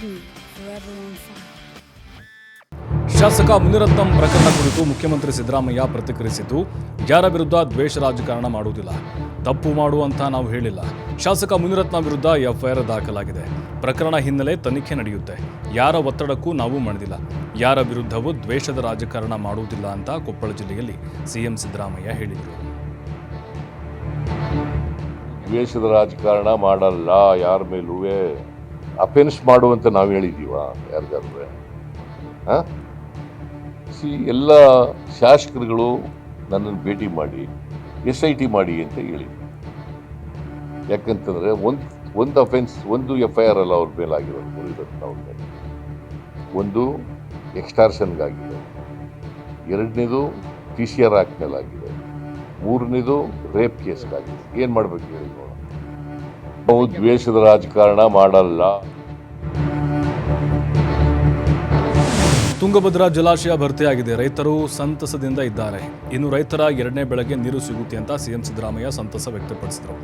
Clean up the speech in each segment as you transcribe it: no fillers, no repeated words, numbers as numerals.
me forever on fire. ಶಾಸಕ ಮುನಿರತ್ನಂ ಪ್ರಕರಣ ಕುರಿತು ಮುಖ್ಯಮಂತ್ರಿ ಸಿದ್ದರಾಮಯ್ಯ ಪ್ರತಿಕ್ರಿಯಿಸಿದ್ದು, ಯಾರ ವಿರುದ್ಧ ದ್ವೇಷ ರಾಜಕಾರಣ ಮಾಡುವುದಿಲ್ಲ, ತಪ್ಪು ಮಾಡುವಂತ ನಾವು ಹೇಳಿಲ್ಲ. ಶಾಸಕ ಮುನಿರತ್ನಂ ವಿರುದ್ಧ ಎಫ್ಐಆರ್ ದಾಖಲಾಗಿದೆ. ಪ್ರಕರಣ ಹಿನ್ನೆಲೆ ತನಿಖೆ ನಡೆಯುತ್ತೆ. ಯಾರ ಒತ್ತಡಕ್ಕೂ ನಾವು ಮಣಿದಿಲ್ಲ. ಯಾರ ವಿರುದ್ಧವೂ ದ್ವೇಷದ ರಾಜಕಾರಣ ಮಾಡುವುದಿಲ್ಲ ಅಂತ ಕೊಪ್ಪಳ ಜಿಲ್ಲೆಯಲ್ಲಿ ಸಿಎಂ ಸಿದ್ದರಾಮಯ್ಯ ಹೇಳಿದರು. ದ್ವೇಷದ ರಾಜಕಾರಣ ಮಾಡಲ್ಲ, ಯಾರ ಮೇಲೂ ಅಫೆನ್ಸ್ ಮಾಡುವಂತ ನಾವು ಹೇಳಿದೀವ ಯಾರಿಗಾದ್ರೆ? ಎಲ್ಲ ಶಾಸಕರುಗಳು ನನ್ನನ್ನು ಭೇಟಿ ಮಾಡಿ SIT ಮಾಡಿ ಅಂತ ಹೇಳಿ. ಯಾಕಂತಂದ್ರೆ ಒಂದು ಅಫೆನ್ಸ್, ಒಂದು FIR ಅಲ್ಲ ಅವ್ರ ಮೇಲಾಗಿರೋದು, ಮುನಿರತ್ನ ಅವ್ರ ಮೇಲೆ. ಒಂದು ಎಕ್ಸ್ಟಾರ್ಷನ್ಗಾಗಿದೆ, ಎರಡನೇದು TCR ಆಕ್ಟ್ ಮೇಲಾಗಿದೆ, ಮೂರನೇದು ರೇಪ್ ಕೇಸ್ಗಾಗಿದೆ. ಏನ್ ಮಾಡ್ಬೇಕು ಹೇಳಿ ನೋಡೋಣ. ನಾವು ದ್ವೇಷದ ರಾಜಕಾರಣ ಮಾಡಲ್ಲ. ತುಂಗಭದ್ರಾ ಜಲಾಶಯ ಭರ್ತಿಯಾಗಿದೆ. ರೈತರು ಸಂತಸದಿಂದ ಇದ್ದಾರೆ. ಇನ್ನು ರೈತರ ಎರಡನೇ ಬೆಳೆಗೆ ನೀರು ಸಿಗುತ್ತೆ ಅಂತ ಸಿಎಂ ಸಿದ್ದರಾಮಯ್ಯ ಸಂತಸ ವ್ಯಕ್ತಪಡಿಸಿದರು.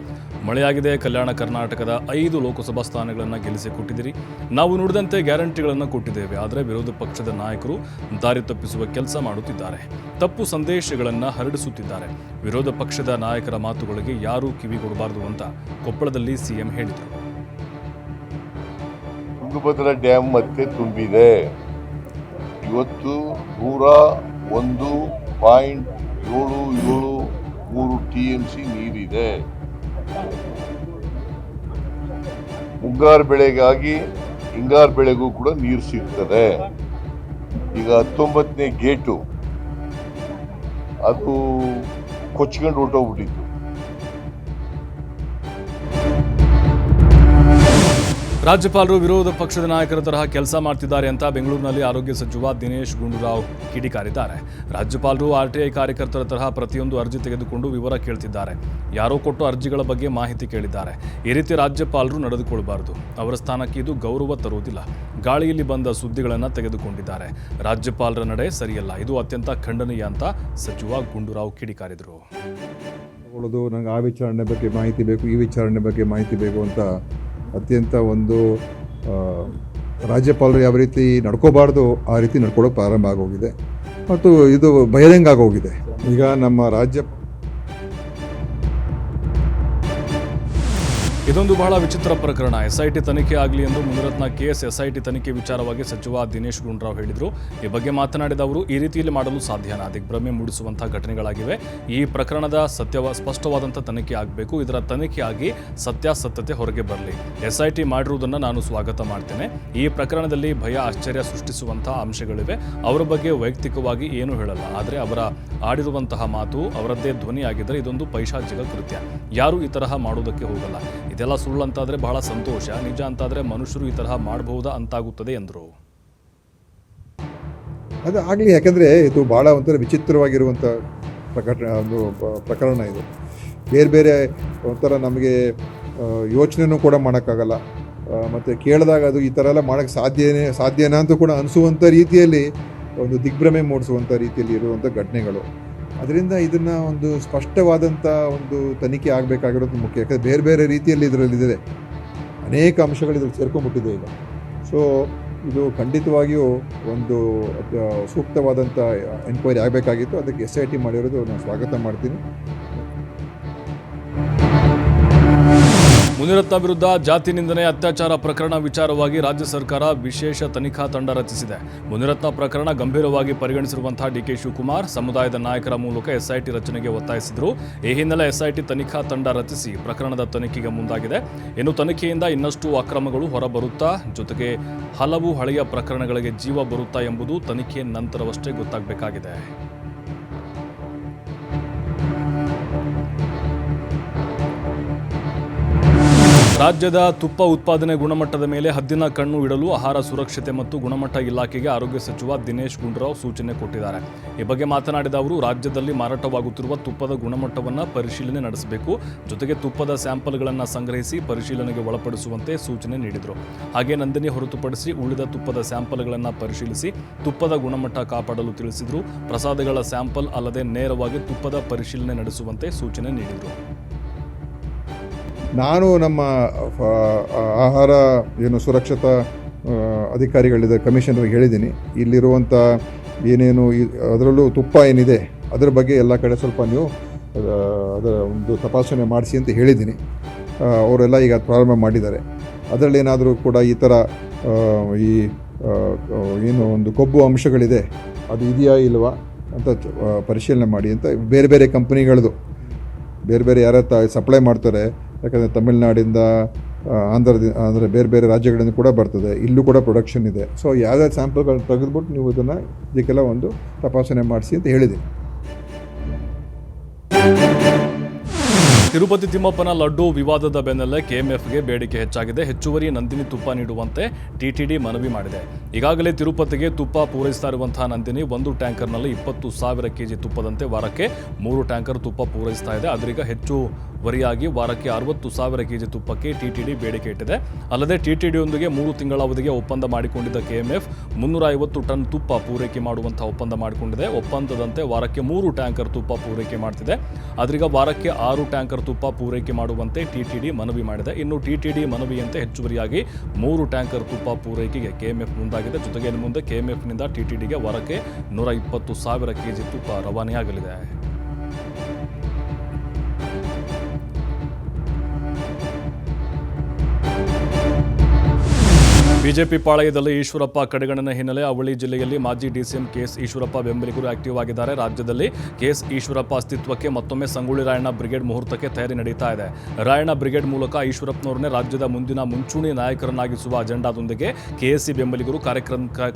ಮಳೆಯಾಗಿದೆ. ಕಲ್ಯಾಣ ಕರ್ನಾಟಕದ 5 ಲೋಕಸಭಾ ಸ್ಥಾನಗಳನ್ನು ಗೆಲ್ಲಿಸಿಕೊಟ್ಟಿದ್ದೀರಿ. ನಾವು ನುಡಿದಂತೆ ಗ್ಯಾರಂಟಿಗಳನ್ನು ಕೊಟ್ಟಿದ್ದೇವೆ. ಆದರೆ ವಿರೋಧ ಪಕ್ಷದ ನಾಯಕರು ದಾರಿ ತಪ್ಪಿಸುವ ಕೆಲಸ ಮಾಡುತ್ತಿದ್ದಾರೆ. ತಪ್ಪು ಸಂದೇಶಗಳನ್ನು ಹರಡಿಸುತ್ತಿದ್ದಾರೆ. ವಿರೋಧ ಪಕ್ಷದ ನಾಯಕರ ಮಾತುಗಳಿಗೆ ಯಾರೂ ಕಿವಿಗೊಡಬಾರದು ಅಂತ ಕೊಪ್ಪಳದಲ್ಲಿ ಸಿಎಂ ಹೇಳಿದರು. ತುಂಗಭದ್ರಾ ಡ್ಯಾಮ್ ಮತ್ತೆ ತುಂಬಿದೆ. ಇವತ್ತು 101.773 TMC ನೀರಿದೆ. ಮುಂಗಾರು ಬೆಳೆಗಾಗಿ ಹಿಂಗಾರು ಬೆಳೆಗೂ ಕೂಡ ನೀರು ಸಿಗ್ತದೆ. ಈಗ 19ನೇ ಗೇಟು ಅದು ಕೊಚ್ಕೊಂಡು ಹೊರಟೋಗ್ಬಿಟ್ಟಿತ್ತು. ರಾಜ್ಯಪಾಲರು ವಿರೋಧ ಪಕ್ಷದ ನಾಯಕರ ತರಹ ಕೆಲಸ ಮಾಡ್ತಿದ್ದಾರೆ ಅಂತ ಬೆಂಗಳೂರಿನಲ್ಲಿ ಆರೋಗ್ಯ ಸಚಿವ ದಿನೇಶ್ ಗುಂಡೂರಾವ್ ಕಿಡಿಕಾರಿದ್ದಾರೆ. ರಾಜ್ಯಪಾಲರು RTI ಕಾರ್ಯಕರ್ತರ ತರಹ ಪ್ರತಿಯೊಂದು ಅರ್ಜಿ ತೆಗೆದುಕೊಂಡು ವಿವರ ಕೇಳ್ತಿದ್ದಾರೆ. ಯಾರೋ ಕೊಟ್ಟು ಅರ್ಜಿಗಳ ಬಗ್ಗೆ ಮಾಹಿತಿ ಕೇಳಿದ್ದಾರೆ. ಈ ರೀತಿ ರಾಜ್ಯಪಾಲರು ನಡೆದುಕೊಳ್ಳಬಾರದು. ಅವರ ಸ್ಥಾನಕ್ಕೆ ಇದು ಗೌರವ ತರುವುದಿಲ್ಲ. ಗಾಳಿಯಲ್ಲಿ ಬಂದ ಸುದ್ದಿಗಳನ್ನು ತೆಗೆದುಕೊಂಡಿದ್ದಾರೆ. ರಾಜ್ಯಪಾಲರ ನಡೆ ಸರಿಯಲ್ಲ. ಇದು ಅತ್ಯಂತ ಖಂಡನೀಯ ಅಂತ ಸಚಿವ ಗುಂಡೂರಾವ್ ಕಿಡಿಕಾರಿದರು. ನನಗೆ ಆ ವಿಚಾರಣೆ ಬಗ್ಗೆ ಮಾಹಿತಿ ಬೇಕು, ಈ ವಿಚಾರಣೆ ಬಗ್ಗೆ ಮಾಹಿತಿ ಬೇಕು ಅಂತ ಅತ್ಯಂತ ಒಂದು ರಾಜ್ಯಪಾಲರು ಯಾವ ರೀತಿ ನಡ್ಕೋಬಾರ್ದು ಆ ರೀತಿ ನಡ್ಕೊಳ್ಳೋಕೆ ಪ್ರಾರಂಭ ಆಗೋಗಿದೆ ಮತ್ತು ಇದು ಬಹಿರಂಗ ಆಗೋಗಿದೆ. ಈಗ ನಮ್ಮ ಇದೊಂದು ಬಹಳ ವಿಚಿತ್ರ ಪ್ರಕರಣ. SIT ತನಿಖೆ ಆಗಲಿ ಎಂದು ಮುನಿರತ್ನ ಕೇಸ್ SIT ತನಿಖೆ ವಿಚಾರವಾಗಿ ಸಚಿವ ದಿನೇಶ್ ಗುಂಡೂರಾವ್ ಹೇಳಿದರು. ಈ ಬಗ್ಗೆ ಮಾತನಾಡಿದ ಅವರು, ಈ ರೀತಿಯಲ್ಲಿ ಮಾಡಲು ಸಾಧ್ಯನಾ? ದಿಗ್ಭ್ರಮೆ ಮೂಡಿಸುವಂತಹ ಘಟನೆಗಳಾಗಿವೆ. ಈ ಪ್ರಕರಣದ ಸ್ಪಷ್ಟವಾದಂಥ ತನಿಖೆ ಆಗಬೇಕು. ಇದರ ತನಿಖೆಯಾಗಿ ಸತ್ಯಾಸತ್ಯತೆ ಹೊರಗೆ ಬರಲಿ. SIT ಮಾಡಿರುವುದನ್ನು ನಾನು ಸ್ವಾಗತ ಮಾಡ್ತೇನೆ. ಈ ಪ್ರಕರಣದಲ್ಲಿ ಭಯ, ಆಶ್ಚರ್ಯ ಸೃಷ್ಟಿಸುವಂತಹ ಅಂಶಗಳಿವೆ. ಅವರ ಬಗ್ಗೆ ವೈಯಕ್ತಿಕವಾಗಿ ಏನೂ ಹೇಳಲ್ಲ. ಆದರೆ ಅವರ ಆಡಿರುವಂತಹ ಮಾತು ಅವರದ್ದೇ ಧ್ವನಿಯಾಗಿದ್ದರೆ ಇದೊಂದು ಪೈಶಾಚಿಕ ಕೃತ್ಯ. ಯಾರೂ ಈ ತರಹ ಮಾಡೋದಕ್ಕೆ ಹೋಗಲ್ಲ. ಇದೆಲ್ಲ ಸುಳ್ಳು ಅಂತಾದರೆ ಬಹಳ ಸಂತೋಷ. ನಿಜ ಅಂತಾದರೆ ಮನುಷ್ಯರು ಈ ತರಹ ಮಾಡಬಹುದಾ ಅಂತಾಗುತ್ತದೆ ಎಂದರು. ಅದು ಆಗಲಿ, ಯಾಕೆಂದರೆ ಇದು ಭಾಳ ಒಂಥರ ವಿಚಿತ್ರವಾಗಿರುವಂಥ ಪ್ರಕರಣ ಇದು. ಬೇರೆ ಬೇರೆ ಒಂಥರ ನಮಗೆ ಯೋಚನೆಯೂ ಕೂಡ ಮಾಡೋಕ್ಕಾಗಲ್ಲ. ಮತ್ತು ಕೇಳಿದಾಗ ಅದು ಈ ಥರ ಎಲ್ಲ ಮಾಡೋಕ್ಕೆ ಸಾಧ್ಯನಾ ಅಂತ ಕೂಡ ಅನಿಸುವಂಥ ರೀತಿಯಲ್ಲಿ ಒಂದು ದಿಗ್ಭ್ರಮೆ ಮೂಡಿಸುವಂಥ ರೀತಿಯಲ್ಲಿ ಇರುವಂಥ ಘಟನೆಗಳು. ಅದರಿಂದ ಇದನ್ನು ಒಂದು ಸ್ಪಷ್ಟವಾದಂಥ ಒಂದು ತನಿಖೆ ಆಗಬೇಕಾಗಿರೋದು ಮುಖ್ಯ. ಯಾಕಂದರೆ ಬೇರೆ ಬೇರೆ ರೀತಿಯಲ್ಲಿ ಇದರಲ್ಲಿದೆ, ಅನೇಕ ಅಂಶಗಳು ಇದ್ರಲ್ಲಿ ಸೇರ್ಕೊಂಡ್ಬಿಟ್ಟಿದೆ ಈಗ. ಸೊ ಇದು ಖಂಡಿತವಾಗಿಯೂ ಒಂದು ಸೂಕ್ತವಾದಂಥ ಎನ್ಕ್ವೈರಿ ಆಗಬೇಕಾಗಿತ್ತು. ಅದಕ್ಕೆ SIT ಮಾಡಿರೋದು ನಾನು ಸ್ವಾಗತ ಮಾಡ್ತೀನಿ. ಮುನಿರತ್ನ ವಿರುದ್ಧ ಜಾತಿ ನಿಂದನೆ, ಅತ್ಯಾಚಾರ ಪ್ರಕರಣ ವಿಚಾರವಾಗಿ ರಾಜ್ಯ ಸರ್ಕಾರ ವಿಶೇಷ ತನಿಖಾ ತಂಡ ರಚಿಸಿದೆ. ಮುನಿರತ್ನ ಪ್ರಕರಣ ಗಂಭೀರವಾಗಿ ಪರಿಗಣಿಸಿರುವಂತಹ DK ಶಿವಕುಮಾರ್ ಸಮುದಾಯದ ನಾಯಕರ ಮೂಲಕ SIT ರಚನೆಗೆ ಒತ್ತಾಯಿಸಿದರು. ಈ ಹಿನ್ನೆಲೆ SIT ತನಿಖಾ ತಂಡ ರಚಿಸಿ ಪ್ರಕರಣದ ತನಿಖೆಗೆ ಮುಂದಾಗಿದೆ. ಇನ್ನು ತನಿಖೆಯಿಂದ ಇನ್ನಷ್ಟು ಅಕ್ರಮಗಳು ಹೊರಬರುತ್ತಾ, ಜೊತೆಗೆ ಹಲವು ಹಳೆಯ ಪ್ರಕರಣಗಳಿಗೆ ಜೀವ ಬರುತ್ತಾ ಎಂಬುದು ತನಿಖೆ ನಂತರವಷ್ಟೇ ಗೊತ್ತಾಗಬೇಕಾಗಿದೆ. ರಾಜ್ಯದ ತುಪ್ಪ ಉತ್ಪಾದನೆ ಗುಣಮಟ್ಟದ ಮೇಲೆ ಹದ್ದಿನ ಕಣ್ಣು ಇಡಲು ಆಹಾರ ಸುರಕ್ಷತೆ ಮತ್ತು ಗುಣಮಟ್ಟ ಇಲಾಖೆಗೆ ಆರೋಗ್ಯ ಸಚಿವ ದಿನೇಶ್ ಗುಂಡೂರಾವ್ ಸೂಚನೆ ಕೊಟ್ಟಿದ್ದಾರೆ. ಈ ಬಗ್ಗೆ ಮಾತನಾಡಿದ ಅವರು, ರಾಜ್ಯದಲ್ಲಿ ಮಾರಾಟವಾಗುತ್ತಿರುವ ತುಪ್ಪದ ಗುಣಮಟ್ಟವನ್ನು ಪರಿಶೀಲನೆ ನಡೆಸಬೇಕು. ಜೊತೆಗೆ ತುಪ್ಪದ ಸ್ಯಾಂಪಲ್ಗಳನ್ನು ಸಂಗ್ರಹಿಸಿ ಪರಿಶೀಲನೆಗೆ ಒಳಪಡಿಸುವಂತೆ ಸೂಚನೆ ನೀಡಿದರು. ಹಾಗೆ ನಂದಿನಿ ಹೊರತುಪಡಿಸಿ ಉಳಿದ ತುಪ್ಪದ ಸ್ಯಾಂಪಲ್ಗಳನ್ನು ಪರಿಶೀಲಿಸಿ ತುಪ್ಪದ ಗುಣಮಟ್ಟ ಕಾಪಾಡಲು ತಿಳಿಸಿದರು. ಪ್ರಸಾದಗಳ ಸ್ಯಾಂಪಲ್ ಅಲ್ಲದೆ ನೇರವಾಗಿ ತುಪ್ಪದ ಪರಿಶೀಲನೆ ನಡೆಸುವಂತೆ ಸೂಚನೆ ನೀಡಿದರು. ನಾನು ನಮ್ಮ ಆಹಾರ ಸುರಕ್ಷತಾ ಅಧಿಕಾರಿಗಳಿದೆ, ಕಮಿಷನರ್ಗೆ ಹೇಳಿದ್ದೀನಿ. ಇಲ್ಲಿರುವಂಥ ಏನೇನು ಅದರಲ್ಲೂ ತುಪ್ಪ ಏನಿದೆ ಅದರ ಬಗ್ಗೆ ಎಲ್ಲ ಕಡೆ ಸ್ವಲ್ಪ ನೀವು ಅದರ ಒಂದು ತಪಾಸಣೆ ಮಾಡಿಸಿ ಅಂತ ಹೇಳಿದ್ದೀನಿ. ಅವರೆಲ್ಲ ಈಗ ಪ್ರಾರಂಭ ಮಾಡಿದ್ದಾರೆ. ಅದರಲ್ಲಿ ಏನಾದರೂ ಕೂಡ ಈ ಥರ ಏನು ಒಂದು ಕೊಬ್ಬು ಅಂಶಗಳಿದೆ ಅದು ಇದೆಯಾ ಇಲ್ವಾ ಅಂತ ಪರಿಶೀಲನೆ ಮಾಡಿ ಅಂತ ಬೇರೆ ಬೇರೆ ಕಂಪ್ನಿಗಳದು ಬೇರೆ ಬೇರೆ ಯಾರ ಸಪ್ಲೈ ಮಾಡ್ತಾರೆ. ಯಾಕಂದರೆ ತಮಿಳ್ನಾಡಿಂದ ಅಂದರೆ ಬೇರೆ ಬೇರೆ ರಾಜ್ಯಗಳಿಂದ ಕೂಡ ಬರ್ತದೆ, ಇಲ್ಲೂ ಕೂಡ ಪ್ರೊಡಕ್ಷನ್ ಇದೆ. ಸೊ ಯಾವ್ಯಾವ ಸ್ಯಾಂಪಲ್ಗಳನ್ನ ತೆಗೆದುಬಿಟ್ಟು ನೀವು ಇದಕ್ಕೆಲ್ಲ ಒಂದು ತಪಾಸಣೆ ಮಾಡಿಸಿ ಅಂತ ಹೇಳಿದ್ದೀನಿ. ತಿರುಪತಿ ತಿಮ್ಮಪ್ಪನ ಲಡ್ಡು ವಿವಾದದ ಬೆನ್ನಲ್ಲೇ ಕೆಎಂಎಫ್ಗೆ ಬೇಡಿಕೆ ಹೆಚ್ಚಾಗಿದೆ. ಹೆಚ್ಚುವರಿ ನಂದಿನಿ ತುಪ್ಪ ನೀಡುವಂತೆ ಟಿಟಿಡಿ ಮನವಿ ಮಾಡಿದೆ. ಈಗಾಗಲೇ ತಿರುಪತಿಗೆ ತುಪ್ಪ ಪೂರೈಸ್ತಾ ಇರುವಂತಹ ನಂದಿನಿ 1 ಟ್ಯಾಂಕರ್ನಲ್ಲಿ 20,000 ಕೆಜಿ ತುಪ್ಪದಂತೆ ವಾರಕ್ಕೆ 3 ಟ್ಯಾಂಕರ್ ತುಪ್ಪ ಪೂರೈಸ್ತಾ ಇದೆ. ಅದರೀಗ ಹೆಚ್ಚುವರಿಯಾಗಿ ವಾರಕ್ಕೆ 60,000 ಕೆಜಿ ತುಪ್ಪಕ್ಕೆ ಟಿಟಿಡಿ ಬೇಡಿಕೆ ಇಟ್ಟಿದೆ. ಅಲ್ಲದೆ ಟಿಟಿಡಿಯೊಂದಿಗೆ 3 ತಿಂಗಳ ಅವಧಿಗೆ ಒಪ್ಪಂದ ಮಾಡಿಕೊಂಡಿದ್ದ ಕೆಎಂಎಫ್ 350 ಟನ್ ತುಪ್ಪ ಪೂರೈಕೆ ಮಾಡುವಂತಹ ಒಪ್ಪಂದ ಮಾಡಿಕೊಂಡಿದೆ. ಒಪ್ಪಂದದಂತೆ ವಾರಕ್ಕೆ 3 ಟ್ಯಾಂಕರ್ ತುಪ್ಪ ಪೂರೈಕೆ ಮಾಡ್ತಿದೆ. ಅದರೀಗ ವಾರಕ್ಕೆ 6 ಟ್ಯಾಂಕರ್ ತುಪ್ಪ ಪೂರೈಕೆ ಮಾಡುವಂತೆ ಟಿಟಿಡಿ ಮನವಿ ಮಾಡಿದೆ. ಇನ್ನು ಟಿಟಿಡಿ ಮನವಿಯಂತೆ ಹೆಚ್ಚುವರಿಯಾಗಿ 3 ಟ್ಯಾಂಕರ್ ತುಪ್ಪ ಪೂರೈಕೆಗೆ ಕೆಎಂಎಫ್ ಮುಂದಾಗಿದೆ. ಜೊತೆಗೆ ಇನ್ನು ಮುಂದೆ ಕೆಎಂಎಫ್ನಿಂದ ಟಿಟಿಡಿಗೆ ವಾರಕ್ಕೆ 120,000 ಕೆಜಿ ತುಪ್ಪ ರವಾನೆಯಾಗಲಿದೆ. ಬಿಜೆಪಿ ಪಾಳಯದಲ್ಲಿ ಈಶ್ವರಪ್ಪ ಕಡೆಗಣನೆ ಹಿನ್ನೆಲೆ ಅವಳಿ ಜಿಲ್ಲೆಯಲ್ಲಿ ಮಾಜಿ ಡಿಸಿಎಂ ಕೆಎಸ್ ಈಶ್ವರಪ್ಪ ಬೆಂಬಲಿಗರು ಆಕ್ಟಿವ್ ಆಗಿದ್ದಾರೆ. ರಾಜ್ಯದಲ್ಲಿ ಕೆಎಸ್ ಈಶ್ವರಪ್ಪ ಅಸ್ತಿತ್ವಕ್ಕೆ ಮತ್ತೊಮ್ಮೆ ಸಂಗೊಳ್ಳಿ ರಾಯಣ್ಣ ಬ್ರಿಗೇಡ್ ಮುಹೂರ್ತಕ್ಕೆ ತಯಾರಿ ನಡೀತಾ ಇದೆ. ರಾಯಣ್ಣ ಬ್ರಿಗೇಡ್ ಮೂಲಕ ಈಶ್ವರಪ್ಪನವರನ್ನೇ ರಾಜ್ಯದ ಮುಂದಿನ ಮುಂಚೂಣಿ ನಾಯಕರನ್ನಾಗಿಸುವ ಅಜೆಂಡಾದೊಂದಿಗೆ ಕೆಎಸ್ಸಿ ಬೆಂಬಲಿಗರು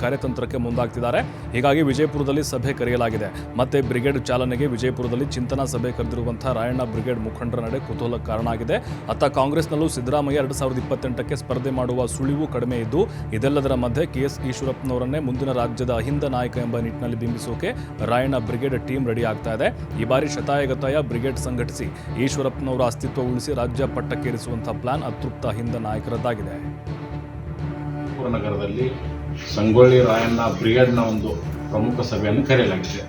ಕಾರ್ಯತಂತ್ರಕ್ಕೆ ಮುಂದಾಗ್ತಿದ್ದಾರೆ. ಹೀಗಾಗಿ ವಿಜಯಪುರದಲ್ಲಿ ಸಭೆ ಕರೆಯಲಾಗಿದೆ. ಮತ್ತೆ ಬ್ರಿಗೇಡ್ ಚಾಲನೆಗೆ ವಿಜಯಪುರದಲ್ಲಿ ಚಿಂತನಾ ಸಭೆ ಕರೆದಿರುವಂತಹ ರಾಯಣ್ಣ ಬ್ರಿಗೇಡ್ ಮುಖಂಡರ ನಡೆ ಕುತೂಹಲಕ್ಕೆ ಕಾರಣ ಆಗಿದೆ. ಅತ್ತ ಕಾಂಗ್ರೆಸ್ನಲ್ಲೂ ಸಿದ್ದರಾಮಯ್ಯ 2028ಕ್ಕೆ ಸ್ಪರ್ಧೆ ಮಾಡುವ ಸುಳಿವು ಕಡಿಮೆ ಇದ್ದು, ಇದೆಲ್ಲದರ ಮಧ್ಯೆ ಕೆಎಸ್ ಈಶ್ವರಪ್ಪನವರನ್ನೇ ಮುಂದಿನ ರಾಜ್ಯದ ಅಹಿಂದ ನಾಯಕ ಎಂಬ ನಿಟ್ಟಿನಲ್ಲಿ ಬಿಂಬಿಸೋಕೆ ರಾಯಣ್ಣ ಬ್ರಿಗೇಡ್ ಟೀಮ್ ರೆಡಿ ಆಗ್ತಾ ಇದೆ. ಈ ಬಾರಿ ಶತಾಯಗತಾಯ ಬ್ರಿಗೇಡ್ ಸಂಘಟಿಸಿ ಈಶ್ವರಪ್ಪನವರ ಅಸ್ತಿತ್ವ ಉಳಿಸಿ ರಾಜ್ಯ ಪಟ್ಟಕ್ಕೇರಿಸುವಂತಹ ಪ್ಲಾನ್ ಅತೃಪ್ತ ಅಹಿಂದ ನಾಯಕರದ್ದಾಗಿದೆ. ನಗರದಲ್ಲಿ ಸಂಗೊಳ್ಳಿ ರಾಯಣ್ಣ ಬ್ರಿಗೇಡ್ನ ಒಂದು ಪ್ರಮುಖ ಸಭೆಯನ್ನು ಕರೆಯಲಾಗಿದೆ.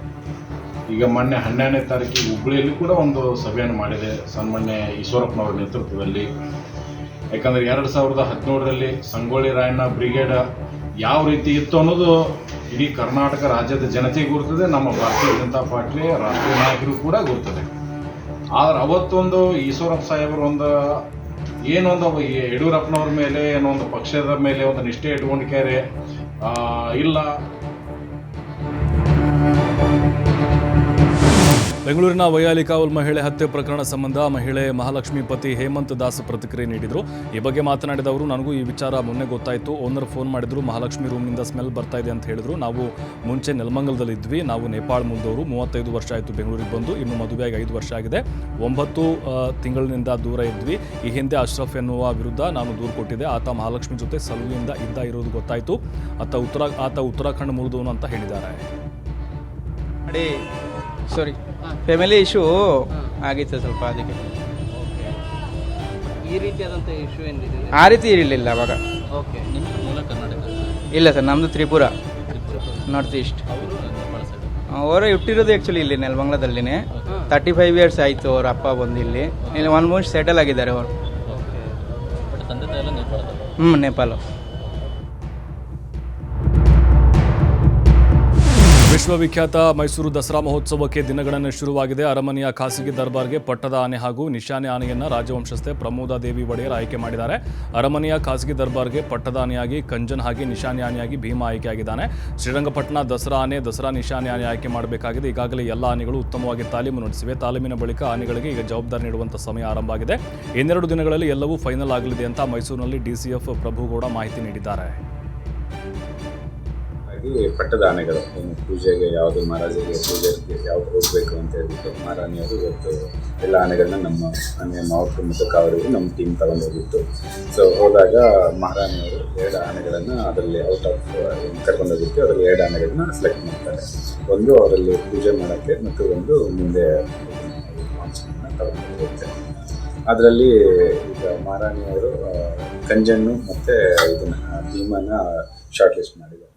ಈಗ ಮೊನ್ನೆ 12ನೇ ತಾರೀಕಿಗೆ ಹುಬ್ಬಳ್ಳಿಯಲ್ಲಿ ಕೂಡ ಒಂದು ಸಭೆಯನ್ನು ಮಾಡಿದೆ ಸನ್ಮಾನ್ಯ ಈಶ್ವರಪ್ಪನವರ ನೇತೃತ್ವದಲ್ಲಿ. ಯಾಕಂದರೆ 2017ರಲ್ಲಿ ಸಂಗೊಳ್ಳಿ ರಾಯಣ್ಣ ಬ್ರಿಗೇಡ್ ಯಾವ ರೀತಿ ಇತ್ತು ಅನ್ನೋದು ಇಡೀ ಕರ್ನಾಟಕ ರಾಜ್ಯದ ಜನತೆಗೆ ಗುರ್ತದೆ, ನಮ್ಮ ಭಾರತೀಯ ಜನತಾ ಪಾರ್ಟಿ ರಾಷ್ಟ್ರೀಯ ನಾಯಕರು ಕೂಡ ಗುರ್ತದೆ. ಆದ್ರೆ ಅವತ್ತೊಂದು ಈಶ್ವರಪ್ಪ ಸಾಹೇಬರು ಏನೊಂದು ಯಡಿಯೂರಪ್ಪನವ್ರ ಮೇಲೆ ಏನೋ ಒಂದು ಪಕ್ಷದ ಮೇಲೆ ಒಂದು ನಿಷ್ಠೆ ಇಟ್ಕೊಂಡಿದ್ದಾರೆ ಇಲ್ಲ. ಬೆಂಗಳೂರಿನ ವೈಯಾಲಿಕಾವಲ್ ಮಹಿಳೆ ಹತ್ಯೆ ಪ್ರಕರಣ ಸಂಬಂಧ ಮಹಿಳೆ ಮಹಾಲಕ್ಷ್ಮಿ ಪತಿ ಹೇಮಂತ್ ದಾಸ್ ಪ್ರತಿಕ್ರಿಯೆ ನೀಡಿದರು. ಈ ಬಗ್ಗೆ ಮಾತನಾಡಿದ ಅವರು, ನನಗೂ ಈ ವಿಚಾರ ಮೊನ್ನೆ ಗೊತ್ತಾಯಿತು. ಓನರ್ ಫೋನ್ ಮಾಡಿದ್ರು, ಮಹಾಲಕ್ಷ್ಮಿ ರೂಮ್ನಿಂದ ಸ್ಮೆಲ್ ಬರ್ತಾ ಇದೆ ಅಂತ ಹೇಳಿದ್ರು. ನಾವು ಮುಂಚೆ ನೆಲಮಂಗಲದಲ್ಲಿದ್ವಿ. ನಾವು ನೇಪಾಳ ಮೂಲದವರು. 35 ವರ್ಷ ಆಯಿತು ಬೆಂಗಳೂರಿಗೆ ಬಂದು. ಇನ್ನು ಮದುವೆಯಾಗಿ 5 ವರ್ಷ ಆಗಿದೆ. 9 ತಿಂಗಳಿನಿಂದ ದೂರ ಇದ್ವಿ. ಈ ಹಿಂದೆ ಅಶ್ರಫ್ ಎನ್ನುವ ವಿರುದ್ಧ ನಾನು ದೂರು ಕೊಟ್ಟಿದ್ದೆ. ಆತ ಮಹಾಲಕ್ಷ್ಮಿ ಜೊತೆ ಸಲುವಿನಿಂದ ಇರೋದು ಗೊತ್ತಾಯಿತು. ಆತ ಉತ್ತರಾಖಂಡ್ ಮೂಲದವನು ಅಂತ ಹೇಳಿದ್ದಾರೆ. ಸಾರಿ, ಫ್ಯಾಮಿಲಿ ಇಶ್ಯೂ ಆಗಿತ್ತು ಸ್ವಲ್ಪ, ಅದಕ್ಕೆ. ಈ ರೀತಿಯಾದಂಥ ಇಶ್ಯೂ ಏನಿದೆ? ಆ ರೀತಿ ಇರಲಿಲ್ಲ ಅವಾಗ. ಓಕೆ, ನಿಮ್ಮ ಮೂಲ ಕರ್ನಾಟಕ? ಇಲ್ಲ ಸರ್, ನಮ್ಮದು ತ್ರಿಪುರ, ನಾರ್ತ್ ಈಸ್ಟ್. ಅವರು ಹುಟ್ಟಿರೋದು ಆ್ಯಕ್ಚುಲಿ ಇಲ್ಲಿ ನೆಲಮಂಗಲದಲ್ಲಿನೇ. 35 ಇಯರ್ಸ್ ಆಯಿತು ಅವ್ರ ಅಪ್ಪ ಬಂದು ಇಲ್ಲಿ ಆಲ್ಮೋಸ್ಟ್ ಸೆಟಲ್ ಆಗಿದ್ದಾರೆ ಅವರು. ತಂದೆ ತಾಯಿ ಎಲ್ಲ ನೇಪಾಳ? ನೇಪಾಳ. ವಿಶ್ವವಿಖ್ಯಾತ ಮೈಸೂರು ದಸರಾ ಮಹೋತ್ಸವಕ್ಕೆ ದಿನಗಣನೆ ಶುರುವಾಗಿದೆ. ಅರಮನೆಯ ಖಾಸಗಿ ದರ್ಬಾರ್ಗೆ ಪಟ್ಟದ ಆನೆ ಹಾಗೂ ನಿಶಾನೆ ಆನೆಯನ್ನು ರಾಜವಂಶಸ್ಥೆ ಪ್ರಮೋದಾದೇವಿ ಒಡೆಯರ್ ಆಯ್ಕೆ ಮಾಡಿದ್ದಾರೆ. ಅರಮನೆಯ ಖಾಸಗಿ ದರ್ಬಾರ್ಗೆ ಪಟ್ಟದ ಆನೆಯಾಗಿ ಕಂಜನ್ ಹಾಗೆ ನಿಶಾನೆ ಆನೆಯಾಗಿ ಭೀಮ ಆಯ್ಕೆಯಾಗಿದ್ದಾನೆ. ಶ್ರೀರಂಗಪಟ್ಟಣ ದಸರಾ ಆನೆ, ದಸರಾ ನಿಶಾನೆ ಆನೆ ಆಯ್ಕೆ ಮಾಡಬೇಕಾಗಿದೆ. ಈಗಾಗಲೇ ಎಲ್ಲ ಆನೆಗಳು ಉತ್ತಮವಾಗಿ ತಾಲೀಮು ನಡೆಸಿವೆ. ತಾಲೀಮಿನ ಬಳಿಕ ಆನೆಗಳಿಗೆ ಈಗ ಜವಾಬ್ದಾರಿ ನೀಡುವಂಥ ಸಮಯ ಆರಂಭ ಆಗಿದೆ. ಇನ್ನೆರಡು ದಿನಗಳಲ್ಲಿ ಎಲ್ಲವೂ ಫೈನಲ್ ಆಗಲಿದೆ ಅಂತ ಮೈಸೂರಿನಲ್ಲಿ ಡಿಸಿಎಫ್ ಪ್ರಭುಗೌಡ ಮಾಹಿತಿ ನೀಡಿದ್ದಾರೆ. ಪಟ್ಟದ ಆನೆಗಳು ಪೂಜೆಗೆ ಯಾವುದು ಮಹಾರಾಜರಿಗೆ ಪೂಜೆಗೆ ಯಾವ್ದು ಹೋಗಬೇಕು ಅಂತ ಹೇಳ್ಬಿಟ್ಟು ಮಹಾರಾಣಿಯವರು ಇವತ್ತು ಎಲ್ಲ ಆನೆಗಳನ್ನ ನಮ್ಮ ಮನೆಯ ಮಾವತ್ತು ಮತ್ತು ಕಾವರಿಗೆ ನಮ್ಮ ಟೀಮ್ ತಗೊಂಡು ಹೋಗಿತ್ತು. ಸೊ ಹೋದಾಗ ಮಹಾರಾಣಿಯವರು 2 ಆನೆಗಳನ್ನು ಅದರಲ್ಲಿ ಔಟ್ ಆಫ್ ಕರ್ಕೊಂಡೋಗಿತ್ತು. ಅದರಲ್ಲಿ 2 ಆನೆಗಳನ್ನ ಸೆಲೆಕ್ಟ್ ಮಾಡ್ತಾರೆ. ಒಂದು ಅವರಲ್ಲಿ ಪೂಜೆ ಮಾಡೋಕ್ಕೆ ಮತ್ತು ಒಂದು ಮುಂದೆ ತಗೊಂಡು ಹೋಗುತ್ತೆ. ಅದರಲ್ಲಿ ಈಗ ಮಹಾರಾಣಿಯವರು ಕಂಜನ್ನು ಮತ್ತು ಇದನ್ನು ಭೀಮನ ಶಾರ್ಟ್ ಲಿಸ್ಟ್ ಮಾಡಿದ್ದಾರೆ.